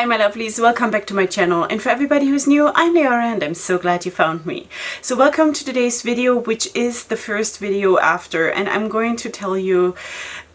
Hi my lovelies, welcome back to my channel, and for everybody who's new, I'm Leorah and I'm so glad you found me. So welcome to today's video, which is the first video after, and I'm going to tell you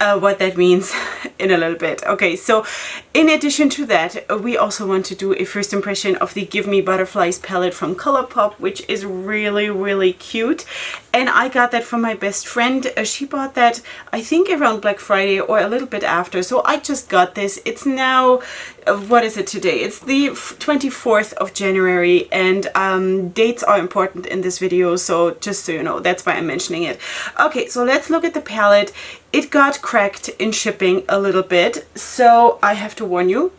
what that means in a little bit. Okay, so in addition to that, we also want to do a first impression of the Gimme Butterflies palette from ColourPop, which is really cute. And I got that from my best friend. She bought that, I think, around Black Friday or a little bit after. So I just got this. It's now, what is it today? It's the 24th of January, and dates are important in this video. So just so you know, that's why I'm mentioning it. Okay, so let's look at the palette. It got cracked in shipping a little bit, so I have to warn you.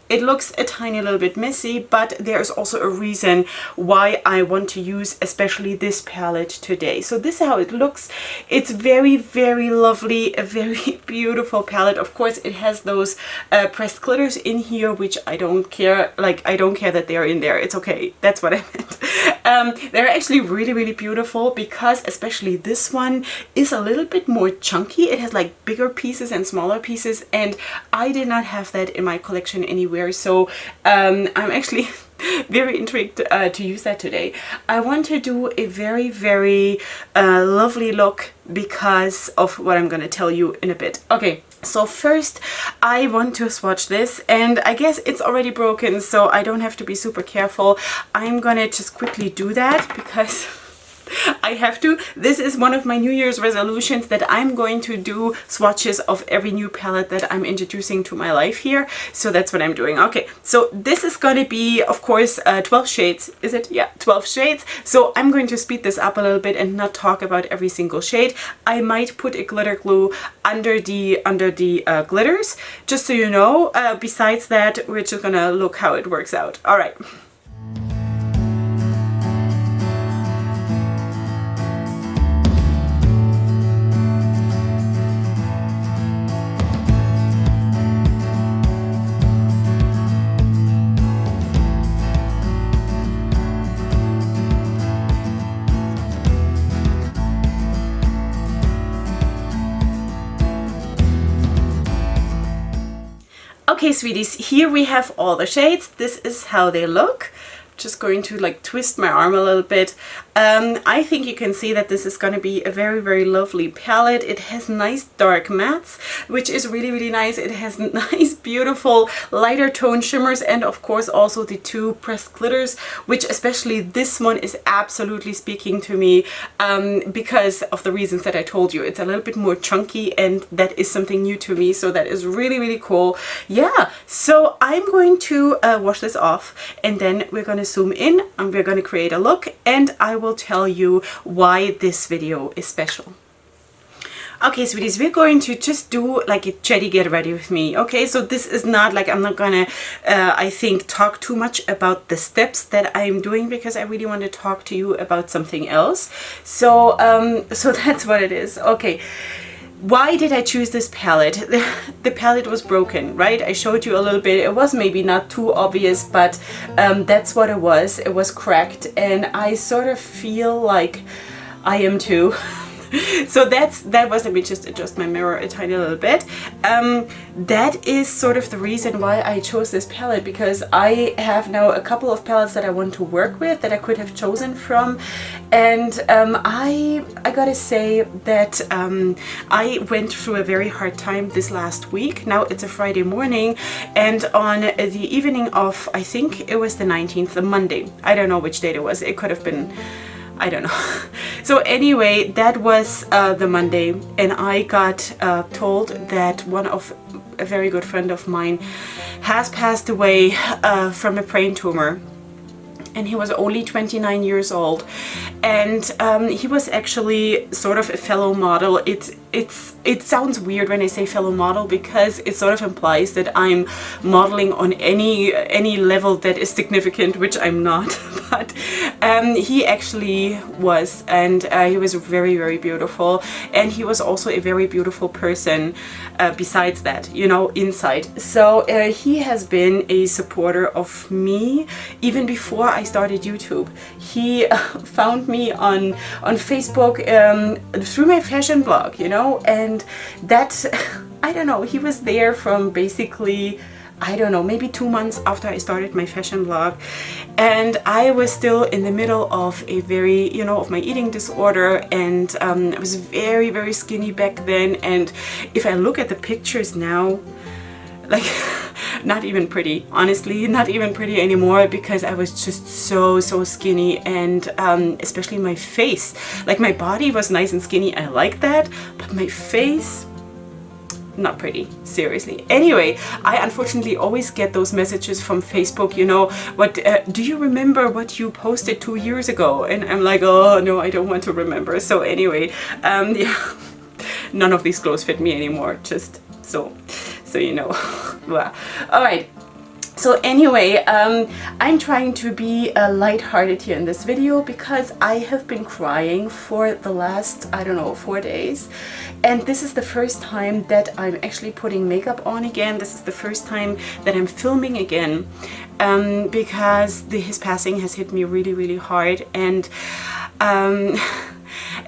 It looks a tiny little bit messy, but there's also a reason why I want to use especially this palette today. So this is how it looks. It's very lovely, a very beautiful palette. Of course, it has those pressed glitters in here, which I don't care. Like, I don't care that they're in there. It's okay. That's what I meant. They're actually really beautiful because especially this one is a little bit more chunky. It has like bigger pieces and smaller pieces, and I did not have that in my collection anywhere. So I'm actually very intrigued to use that today. I want to do a very lovely look because of what I'm going to tell you in a bit. Okay, so first I want to swatch this, and I guess it's already broken, so I don't have to be super careful. I'm gonna just quickly do that because I have to. This is one of my New Year's resolutions, that I'm going to do swatches of every new palette that I'm introducing to my life here. So that's what I'm doing. Okay, so this is going to be, of course, 12 shades. Is it? Yeah, 12 shades. So I'm going to speed this up a little bit and not talk about every single shade. I might put a glitter glue under the glitters, just so you know. Besides that, we're just gonna look how it works out. All right. Okay, sweeties, here we have all the shades. This is how they look. Just going to like twist my arm a little bit. I think you can see that this is going to be a very lovely palette. It has nice dark mattes, which is really nice. It has nice beautiful lighter tone shimmers, and of course also the two pressed glitters, which especially this one is absolutely speaking to me because of the reasons that I told you. It's a little bit more chunky, and that is something new to me, so that is really cool. Yeah, so I'm going to wash this off, and then we're going to zoom in and we're going to create a look, and I will tell you why this video is special. Okay, sweeties, we're going to just do like a Chatty Get Ready With Me. Okay, so this is not like, I'm not gonna I think talk too much about the steps that I'm doing, because I really want to talk to you about something else. So so that's what it is. Okay, why did I choose this palette? The palette was broken, right? I showed you a little bit. It was maybe not too obvious, but that's what it was. It was cracked, and I sort of feel like I am too. So that was, let me just adjust my mirror a tiny little bit. That is sort of the reason why I chose this palette, because I have now a couple of palettes that I want to work with that I could have chosen from, and I gotta say that I went through a very hard time this last week. Now it's a Friday morning, and on the evening of, I think it was the 19th, the Monday, I don't know which date it was, it could have been, I don't know. So anyway, that was the Monday, and I got told that a very good friend of mine has passed away from a brain tumor. And he was only 29 years old, and he was actually sort of a fellow model. It sounds weird when I say fellow model, because it sort of implies that I'm modeling on any level that is significant, which I'm not. But he actually was, and he was very beautiful, and he was also a very beautiful person besides that, you know, inside. So he has been a supporter of me even before I started YouTube. He found me on Facebook through my fashion blog, you know, and that I don't know, he was there from basically I don't know, maybe 2 months after I started my fashion blog, and I was still in the middle of a very, you know, of my eating disorder, and I was very, very skinny back then. And if I look at the pictures now, like not even pretty, honestly, not even pretty anymore, because I was just so skinny. And especially my face, like my body was nice and skinny, I like that, but my face, not pretty, seriously. Anyway, I unfortunately always get those messages from Facebook, you know, what do you remember what you posted 2 years ago? And I'm like, oh no, I don't want to remember. So anyway, yeah, none of these clothes fit me anymore, just so you know. Well, all right. So anyway, I'm trying to be lighthearted here in this video, because I have been crying for the last, I don't know, 4 days. And this is the first time that I'm actually putting makeup on again. This is the first time that I'm filming again, because his passing has hit me really, really hard. And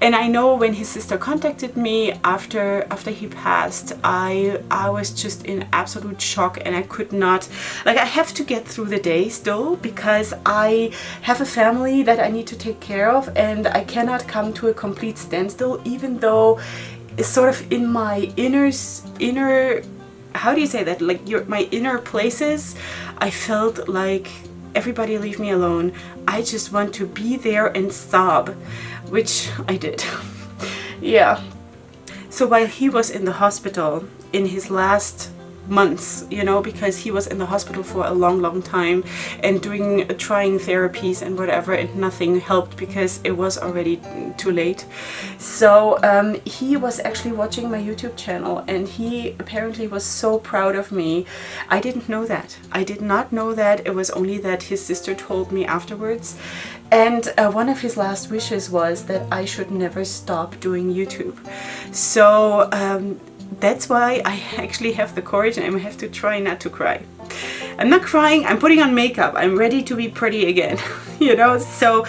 and I know when his sister contacted me after he passed, I was just in absolute shock, and I could not, like, I have to get through the day still, because I have a family that I need to take care of, and I cannot come to a complete standstill, even though it's sort of in my inner, how do you say that, like my inner places, I felt like, everybody leave me alone. I just want to be there and sob, which I did. Yeah. So while he was in the hospital in his last months, you know, because he was in the hospital for a long time and trying therapies and whatever, and nothing helped because it was already too late. So he was actually watching my YouTube channel, and he apparently was so proud of me. I didn't know that. I did not know that. It was only that his sister told me afterwards. And one of his last wishes was that I should never stop doing YouTube. So that's why I actually have the courage, and I have to try not to cry. I'm not crying, I'm putting on makeup, I'm ready to be pretty again, you know. So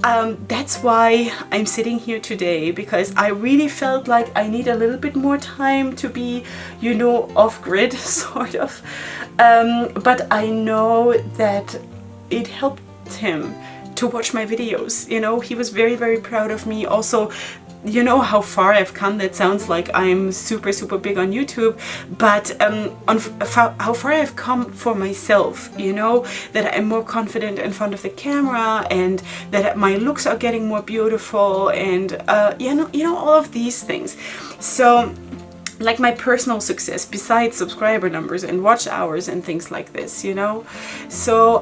that's why I'm sitting here today, because I really felt like I need a little bit more time to be, you know, off grid, sort of. But I know that it helped him to watch my videos, you know. He was very, very proud of me. Also, you know how far I've come. That sounds like I'm super big on YouTube, but how far I've come for myself, you know, that I'm more confident in front of the camera, and that my looks are getting more beautiful, and you know, all of these things. So, like, my personal success besides subscriber numbers and watch hours and things like this, you know. So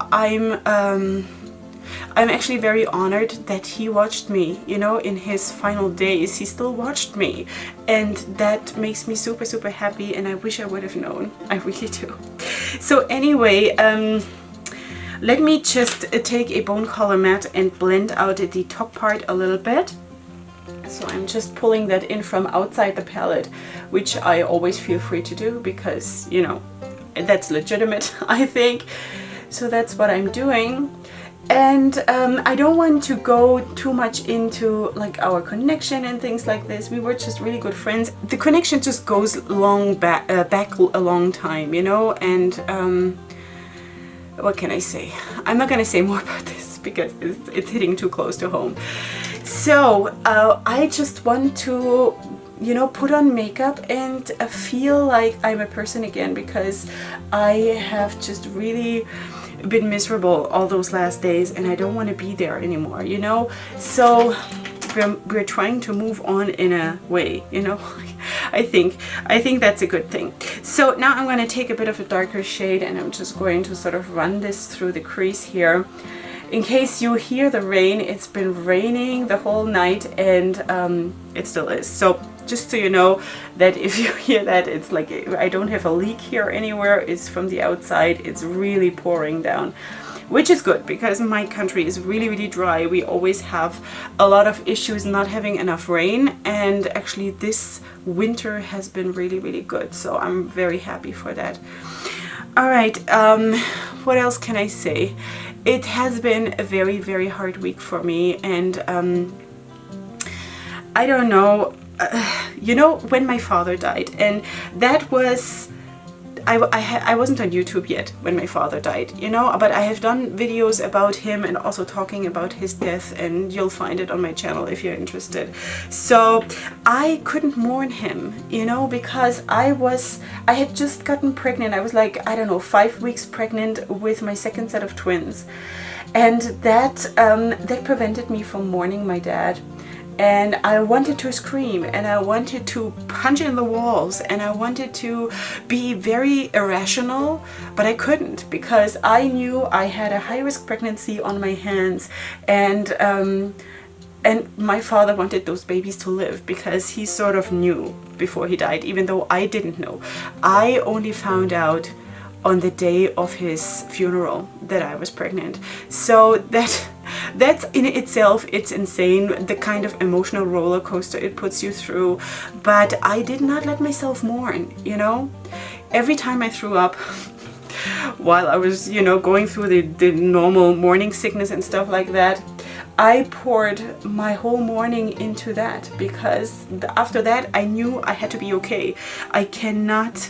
I'm actually very honored that he watched me, you know, in his final days. He still watched me, and that makes me super happy, and I wish I would have known. I really do. So anyway, let me just take a bone color mat and blend out the top part a little bit. So I'm just pulling that in from outside the palette, which I always feel free to do, because, you know, that's legitimate, I think. So that's what I'm doing. And I don't want to go too much into like our connection and things like this. We were just really good friends. The connection just goes back a long time, you know. And what can I say? I'm not gonna say more about this because it's hitting too close to home. So I just want to, you know, put on makeup and feel like I'm a person again, because I have just really been miserable all those last days, and I don't want to be there anymore, you know. So we're trying to move on in a way, you know. I think that's a good thing. So now I'm going to take a bit of a darker shade, and I'm just going to sort of run this through the crease here. In case you hear the rain, it's been raining the whole night, and it still is. So just so you know that if you hear that, it's like I don't have a leak here anywhere. It's from the outside. It's really pouring down, which is good because my country is really dry. We always have a lot of issues not having enough rain, and actually this winter has been really good. So I'm very happy for that. All right, what else can I say? It has been a very hard week for me, and I don't know. You know, when my father died, and that was, I wasn't on YouTube yet when my father died, you know, but I have done videos about him and also talking about his death, and you'll find it on my channel if you're interested. So I couldn't mourn him, you know, because I had just gotten pregnant. I was like, I don't know, 5 weeks pregnant with my second set of twins, and that prevented me from mourning my dad. And I wanted to scream, and I wanted to punch in the walls, and I wanted to be very irrational, but I couldn't, because I knew I had a high-risk pregnancy on my hands, and my father wanted those babies to live, because he sort of knew before he died, even though I didn't know. I only found out on the day of his funeral that I was pregnant. So that's in itself, it's insane, the kind of emotional roller coaster it puts you through. But I did not let myself mourn, you know. Every time I threw up while I was, you know, going through the normal morning sickness and stuff like that, I poured my whole morning into that, because after that I knew I had to be okay. I cannot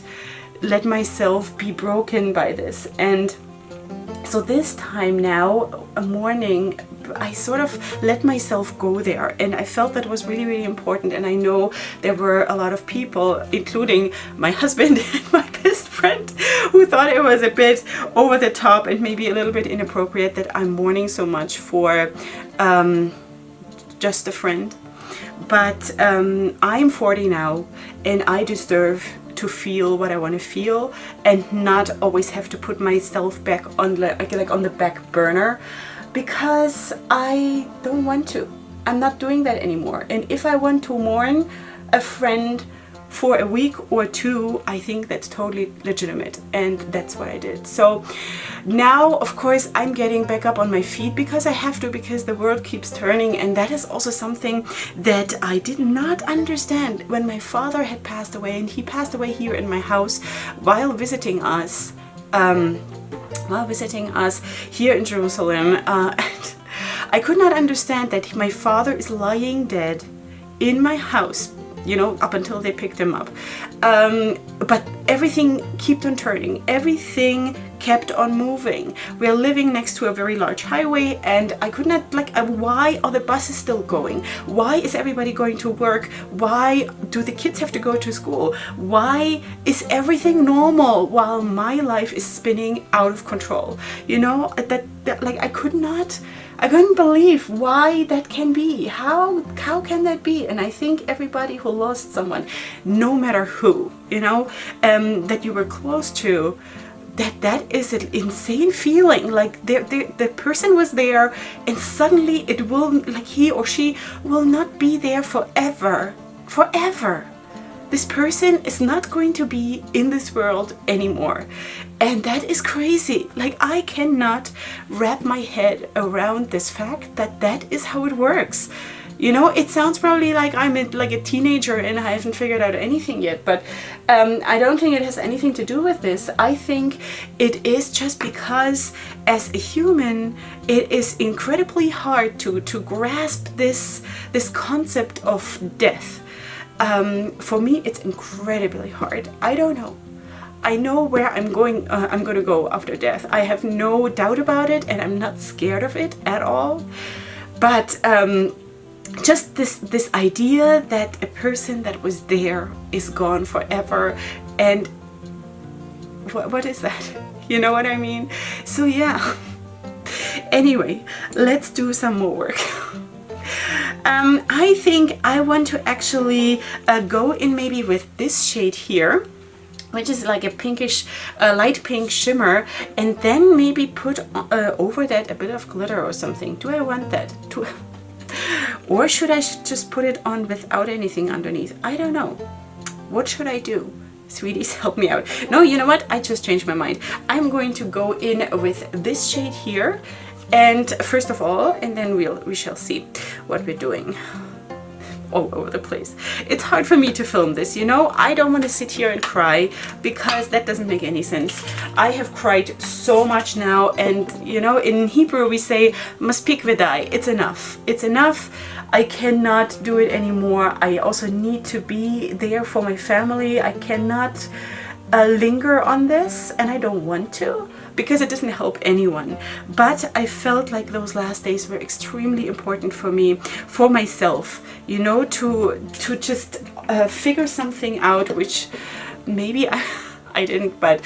let myself be broken by this. And so this time now, a morning, I sort of let myself go there, and I felt that was really, really important. And I know there were a lot of people, including my husband and my best friend, who thought it was a bit over the top and maybe a little bit inappropriate that I'm mourning so much for just a friend. But I'm 40 now, and I deserve to feel what I want to feel, and not always have to put myself back on like on the back burner, because I don't want to. I'm not doing that anymore. And if I want to mourn a friend for a week or two, I think that's totally legitimate, and that's what I did. So now, of course, I'm getting back up on my feet, because I have to, because the world keeps turning. And that is also something that I did not understand when my father had passed away, and he passed away here in my house while visiting us here in Jerusalem. And I could not understand that my father is lying dead in my house, you know, up until they picked him up. But everything kept on turning. Everything kept on moving. We're living next to a very large highway, and I could not, like, why are the buses still going? Why is everybody going to work? Why do the kids have to go to school? Why is everything normal while my life is spinning out of control? You know, that like I couldn't believe why that can be. How can that be? And I think everybody who lost someone, no matter who, you know, that you were close to, that is an insane feeling. Like the person was there, and suddenly it will, like, he or she will not be there forever. This person is not going to be in this world anymore. And that is crazy. Like, I cannot wrap my head around this fact that is how it works. You know, it sounds probably like I'm like a teenager and I haven't figured out anything yet, but I don't think it has anything to do with this. I think it is just because as a human, it is incredibly hard to grasp this concept of death. For me, it's incredibly hard. I don't know. I know where I'm going to go after death. I have no doubt about it, and I'm not scared of it at all. But just this idea that a person that was there is gone forever, and what is that? You know what I mean? So yeah. Anyway, let's do some more work. I think I want to actually go in maybe with this shade here, which is like a pinkish, light pink shimmer, and then maybe put over that a bit of glitter or something. Do I want that? Or should I just put it on without anything underneath? I don't know. What should I do? Sweeties, help me out. No, you know what? I just changed my mind. I'm going to go in with this shade here. And first of all, and then we shall see what we're doing. All over the place. It's hard for me to film this, you know. I don't want to sit here and cry, because that doesn't make any sense. I have cried so much now, and you know, in Hebrew we say maspik v'day. It's enough. It's enough. I cannot do it anymore. I also need to be there for my family. I cannot linger on this, and I don't want to, because it doesn't help anyone. But I felt like those last days were extremely important for me, for myself, you know, to just figure something out, which maybe I didn't, but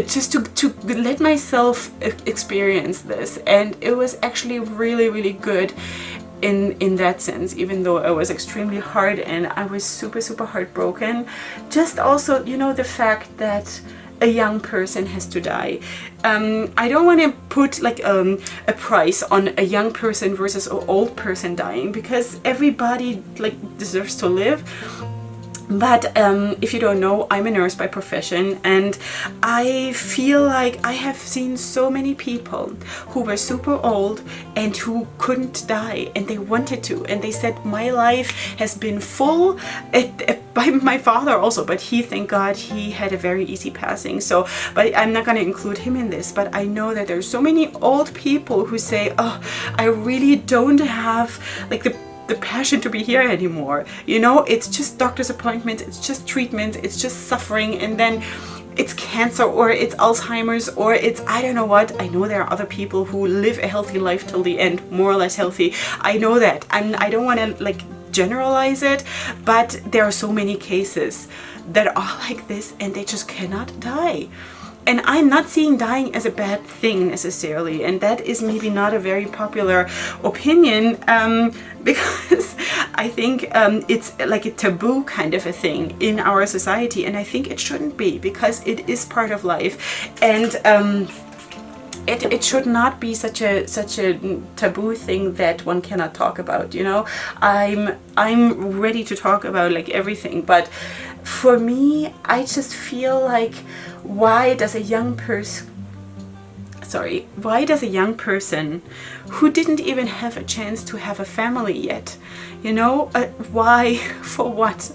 just to let myself experience this. And it was actually really, really good in that sense, even though it was extremely hard and I was super, super heartbroken. Just also, you know, the fact that a young person has to die. I don't want to put like a price on a young person versus an old person dying, because everybody like deserves to live. But if you don't know, I'm a nurse by profession, and I feel like I have seen so many people who were super old and who couldn't die, and they wanted to, and they said, my life has been full. By my father also, but he, thank God, he had a very easy passing. So, but I'm not going to include him in this, but I know that there's so many old people who say, oh, I really don't have like the passion to be here anymore. You know, it's just doctor's appointments, it's just treatments, it's just suffering, and then it's cancer, or it's Alzheimer's, or it's I don't know what. I know there are other people who live a healthy life till the end, more or less healthy. I know that. I don't want to like generalize it, but there are so many cases that are like this and they just cannot die. And I'm not seeing dying as a bad thing necessarily, and that is maybe not a very popular opinion, because I think it's like a taboo kind of a thing in our society, and I think it shouldn't be, because it is part of life, and it should not be such a taboo thing that one cannot talk about. You know, I'm ready to talk about like everything, but for me, I just feel like, why does a young person who didn't even have a chance to have a family yet, you know, why, for what,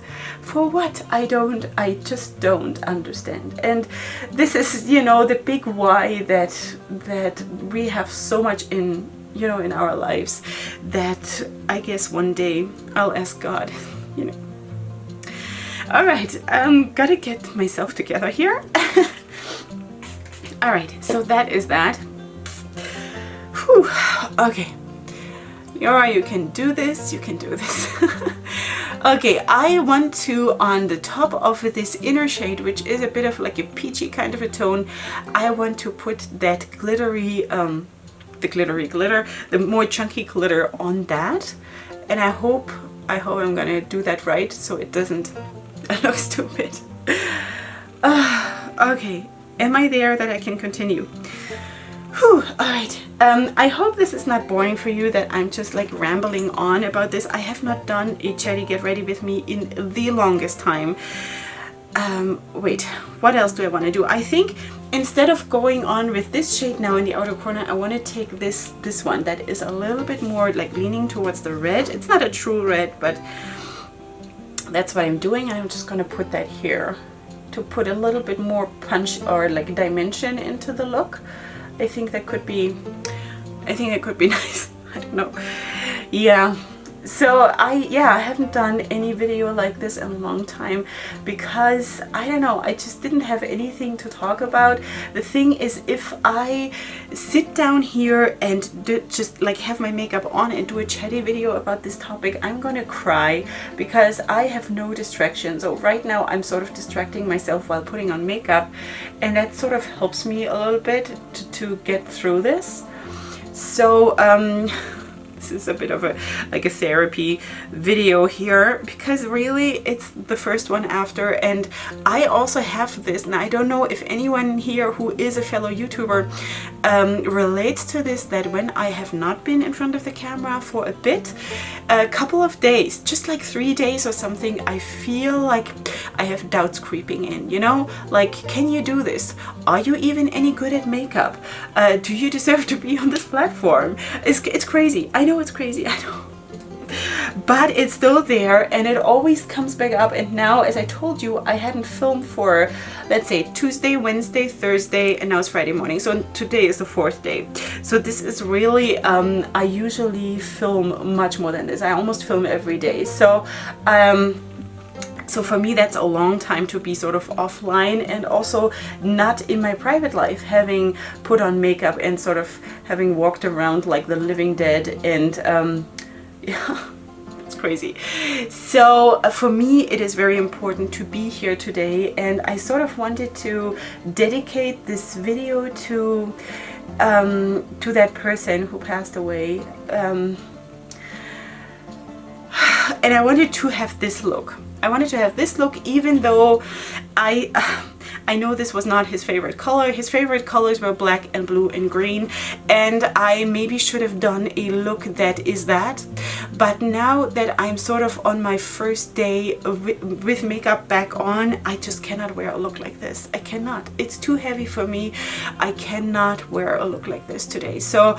I just don't understand. And this is, you know, the big why that we have so much in, you know, in our lives, that I guess one day I'll ask God, you know. All right, gotta get myself together here. All right, so that is that. Whew. Okay, Leorah, you can do this, you can do this. Okay, I want to, on the top of this inner shade, which is a bit of like a peachy kind of a tone, I want to put that glittery, the glittery glitter, the more chunky glitter on that. And I hope I'm gonna do that right, so it doesn't look stupid. Okay, am I there that I can continue? Whew, alright. I hope this is not boring for you, that I'm just like rambling on about this. I have not done a Chatty Get Ready With Me in the longest time. Wait, what else do I want to do? I think instead of going on with this shade now in the outer corner, I want to take this one that is a little bit more like leaning towards the red. It's not a true red, but that's what I'm doing. I'm just going to put that here to put a little bit more punch or like dimension into the look. I think that could be nice. I don't know. Yeah. So I haven't done any video like this in a long time, because I don't know, I just didn't have anything to talk about. The thing is, if I sit down here and just like have my makeup on and do a Chatty video about this topic, I'm gonna cry, because I have no distraction. So right now I'm sort of distracting myself while putting on makeup, and that sort of helps me a little bit to get through this. So this is a bit of a therapy video here, because really it's the first one after, and I also have this, and I don't know if anyone here who is a fellow YouTuber relates to this, that when I have not been in front of the camera for a bit, a couple of days, just like 3 days or something, I feel like I have doubts creeping in, you know, like, can you do this? Are you even any good at makeup? Do you deserve to be on this platform? It's crazy. I know it's crazy, I know. But it's still there, and it always comes back up. And now, as I told you, I hadn't filmed for, let's say, Tuesday, Wednesday, Thursday, and now it's Friday morning. So today is the 4th day. So this is really, I usually film much more than this. I almost film every day. So So for me, that's a long time to be sort of offline, and also not in my private life, having put on makeup and sort of having walked around like the living dead. And yeah, it's crazy. So for me, it is very important to be here today, and I sort of wanted to dedicate this video to that person who passed away. And I wanted to have this look. I wanted to have this look, even though I know this was not his favorite color. His favorite colors were black and blue and green, and I maybe should have done a look that is that. But now that I'm sort of on my first day with makeup back on, I just cannot wear a look like this. I cannot. It's too heavy for me. I cannot wear a look like this today. So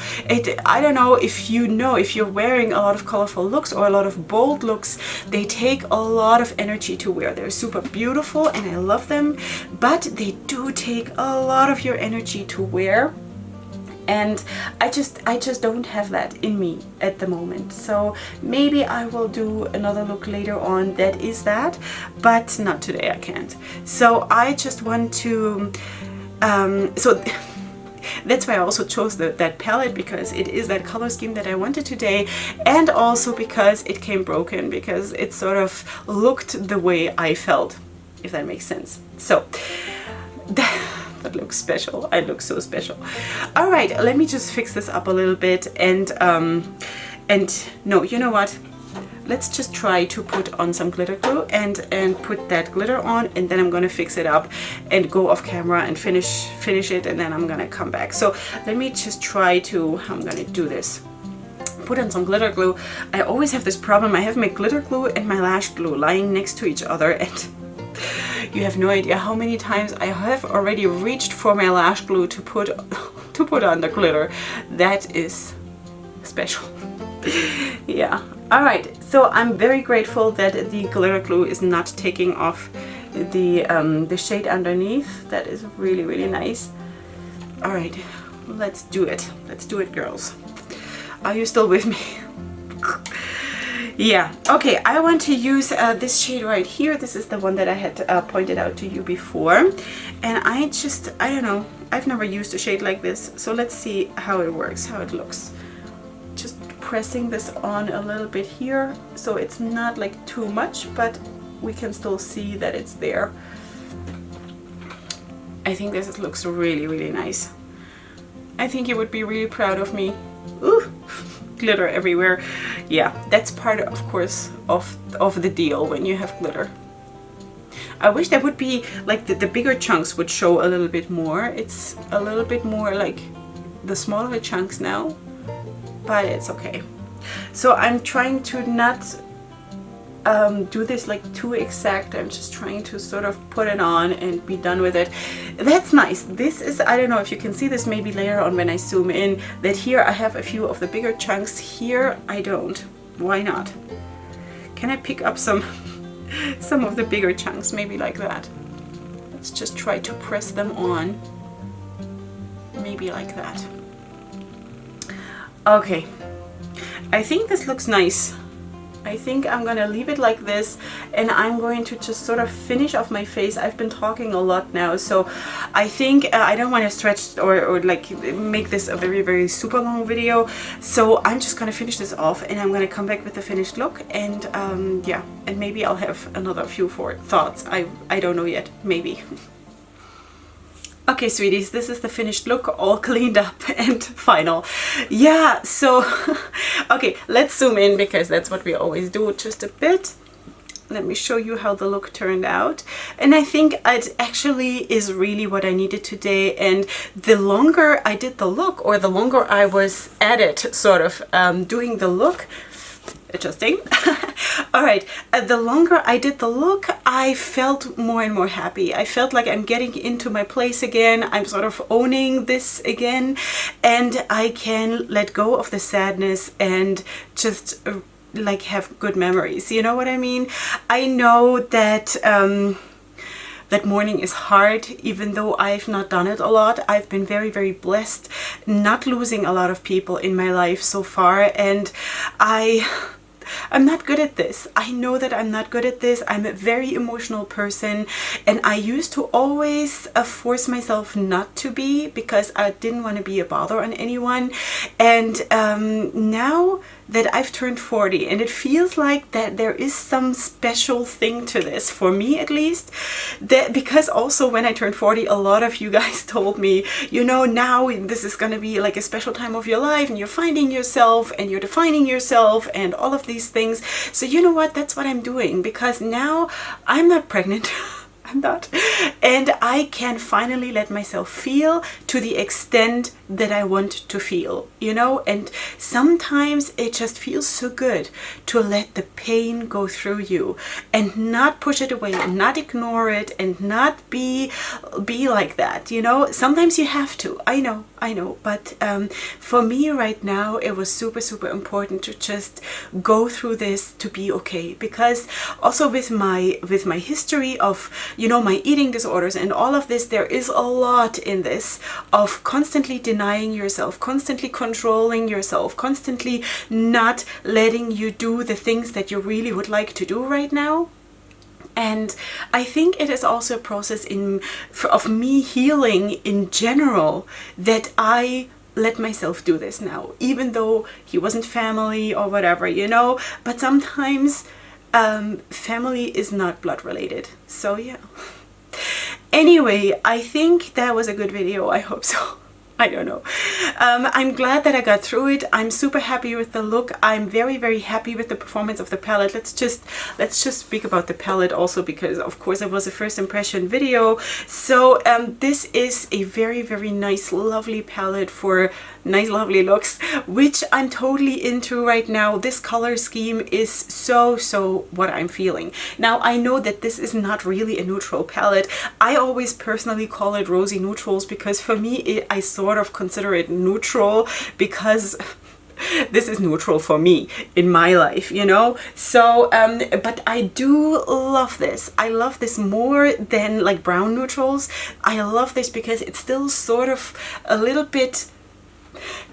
I don't know if you know, if you're wearing a lot of colorful looks or a lot of bold looks, they take a lot of energy to wear. They're super beautiful and I love them, but they do take a lot of your energy to wear. And I just don't have that in me at the moment. So maybe I will do another look later on that is that, but not today. I can't. So I just want to so that's why I also chose that palette, because it is that color scheme that I wanted today, and also because it came broken, because it sort of looked the way I felt, if that makes sense. So that looks special. I look so special. All right, let me just fix this up a little bit, and no, you know what? Let's just try to put on some glitter glue and put that glitter on, and then I'm gonna fix it up and go off camera and finish it, and then I'm gonna come back. So let me just try to, I'm gonna do this. Put on some glitter glue. I always have this problem. I have my glitter glue and my lash glue lying next to each other, and you have no idea how many times I have already reached for my lash glue to put on the glitter. That is special. Yeah. All right. So I'm very grateful that the glitter glue is not taking off the shade underneath. That is really, really nice. All right. Let's do it. Let's do it, girls. Are you still with me? Yeah, okay, I want to use this shade right here. This is the one that I had pointed out to you before. And I don't know, I've never used a shade like this. So let's see how it works, how it looks. Just pressing this on a little bit here, so it's not like too much, but we can still see that it's there. I think this looks really, really nice. I think you would be really proud of me. Ooh. Glitter everywhere. Yeah, that's part of course of the deal when you have glitter. I wish there would be like the bigger chunks would show a little bit more. It's a little bit more like the smaller chunks now, but it's okay. So I'm trying to not do this like too exact. I'm just trying to sort of put it on and be done with it. That's nice. This is, I don't know if you can see this maybe later on when I zoom in, that here I have a few of the bigger chunks. Here I don't. Why not? Can I pick up some of the bigger chunks, maybe like that? Let's just try to press them on, maybe like that. Okay, I think this looks nice. I think I'm gonna leave it like this, and I'm going to just sort of finish off my face. I've been talking a lot now, so I think I don't want to stretch or like make this a very, very super long video. So I'm just gonna finish this off, and I'm gonna come back with the finished look, and yeah, and maybe I'll have another few thoughts. I don't know yet, maybe. Okay, sweeties, this is the finished look, all cleaned up and final. Yeah, so, okay, let's zoom in, because that's what we always do, just a bit. Let me show you how the look turned out. And I think it actually is really what I needed today. And the longer I did the look, or the longer I was at it, sort of doing the look, adjusting. All right, the longer I did the look, I felt more and more happy. I felt like I'm getting into my place again. I'm sort of owning this again, and I can let go of the sadness and just like have good memories. You know what I mean? I know that that mourning is hard, even though I've not done it a lot. I've been very, very blessed not losing a lot of people in my life so far, and I'm not good at this. I know that I'm not good at this. I'm a very emotional person, and I used to always force myself not to be because I didn't want to be a bother on anyone. And now that I've turned 40, and it feels like that there is some special thing to this, for me at least, that because also when I turned 40, a lot of you guys told me, you know, now this is going to be like a special time of your life, and you're finding yourself and you're defining yourself and all of these things. So you know what, that's what I'm doing, because now I'm not pregnant. I'm not. And I can finally let myself feel to the extent that I want to feel, you know? And sometimes it just feels so good to let the pain go through you and not push it away and not ignore it and not be like that, you know? Sometimes you have to. I know. But for me right now, it was super, super important to just go through this to be okay. Because also with my history of, you know, my eating disorders and all of this, there is a lot in this of constantly denying yourself, constantly controlling yourself, constantly not letting you do the things that you really would like to do right now. And I think it is also a process of me healing in general that I let myself do this now, even though he wasn't family or whatever, you know. But sometimes family is not blood related. So yeah. Anyway, I think that was a good video. I hope so. I don't know. I'm glad that I got through it. I'm super happy with the look. I'm very, very happy with the performance of the palette. Let's just speak about the palette also, because of course it was a first impression video. So this is a very, very nice, lovely palette for nice, lovely looks, which I'm totally into right now. This color scheme is so what I'm feeling. Now, I know that this is not really a neutral palette. I always personally call it rosy neutrals, because for me, I sort of consider it neutral because this is neutral for me in my life, you know. So but I do love this. I love this more than like brown neutrals. I love this because it's still sort of a little bit,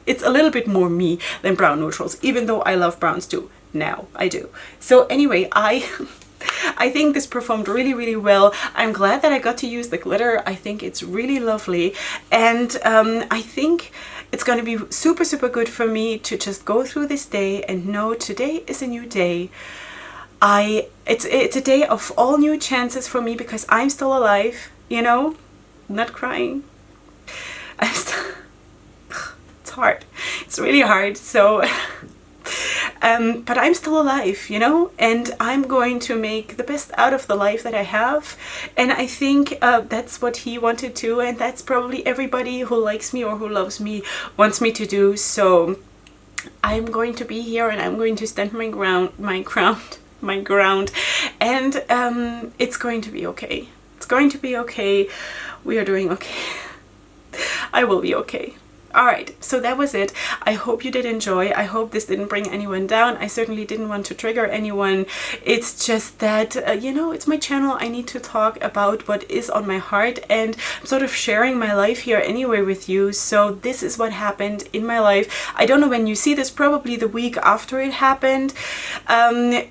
it's a little bit more me than brown neutrals, even though I love browns too. Now I do. So anyway, I think this performed really, really well. I'm glad that I got to use the glitter. I think it's really lovely, and I think it's going to be super, super good for me to just go through this day and know today is a new day. It's a day of all new chances for me because I'm still alive, you know. I'm not crying. I'm still, it's hard. It's really hard. So but I'm still alive, you know, and I'm going to make the best out of the life that I have. And I think that's what he wanted to, and that's probably everybody who likes me or who loves me wants me to do. So I'm going to be here and I'm going to stand my ground, and it's going to be okay. It's going to be okay. We are doing okay. I will be okay. Alright, so that was it. I hope you did enjoy. I hope this didn't bring anyone down. I certainly didn't want to trigger anyone. It's just that, you know, it's my channel. I need to talk about what is on my heart, and I'm sort of sharing my life here anyway with you. So this is what happened in my life. I don't know when you see this, probably the week after it happened.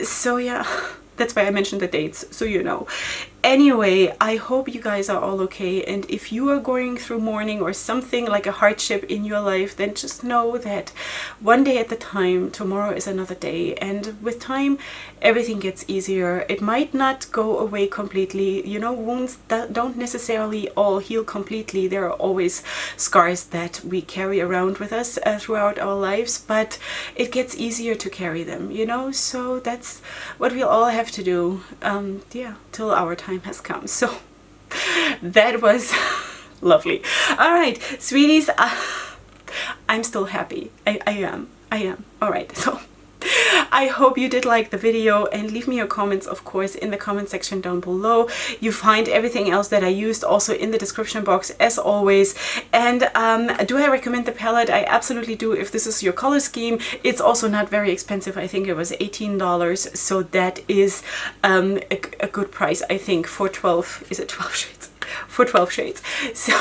So yeah, that's why I mentioned the dates, so you know. Anyway, I hope you guys are all okay, and if you are going through mourning or something like a hardship in your life, then just know that one day at a time, tomorrow is another day, and with time everything gets easier. It might not go away completely, you know. Wounds that don't necessarily all heal completely. There are always scars that we carry around with us throughout our lives, but it gets easier to carry them, you know. So that's what we'll all have to do, yeah, till our time has come. So that was lovely. All right, sweeties, I'm still happy. I am. All right, so I hope you did like the video, and leave me your comments, of course, in the comment section down below. You find everything else that I used also in the description box, as always. And do I recommend the palette? I absolutely do. If this is your color scheme, it's also not very expensive. I think it was $18, so that is a good price, I think, for 12, is it 12 shades? For 12 shades. So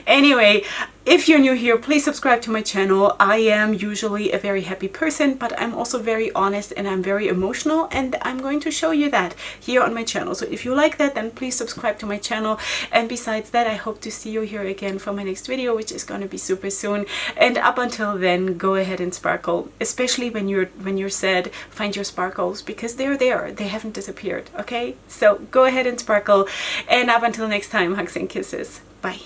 anyway, If you're new here, please subscribe to my channel. I am usually a very happy person, but I'm also very honest and I'm very emotional, and I'm going to show you that here on my channel. So if you like that, then please subscribe to my channel. And besides that, I hope to see you here again for my next video, which is going to be super soon. And up until then, go ahead and sparkle, especially when you're sad. Find your sparkles, because they're there. They haven't disappeared. Okay, so go ahead and sparkle. And up until next time, hugs and kisses. Bye.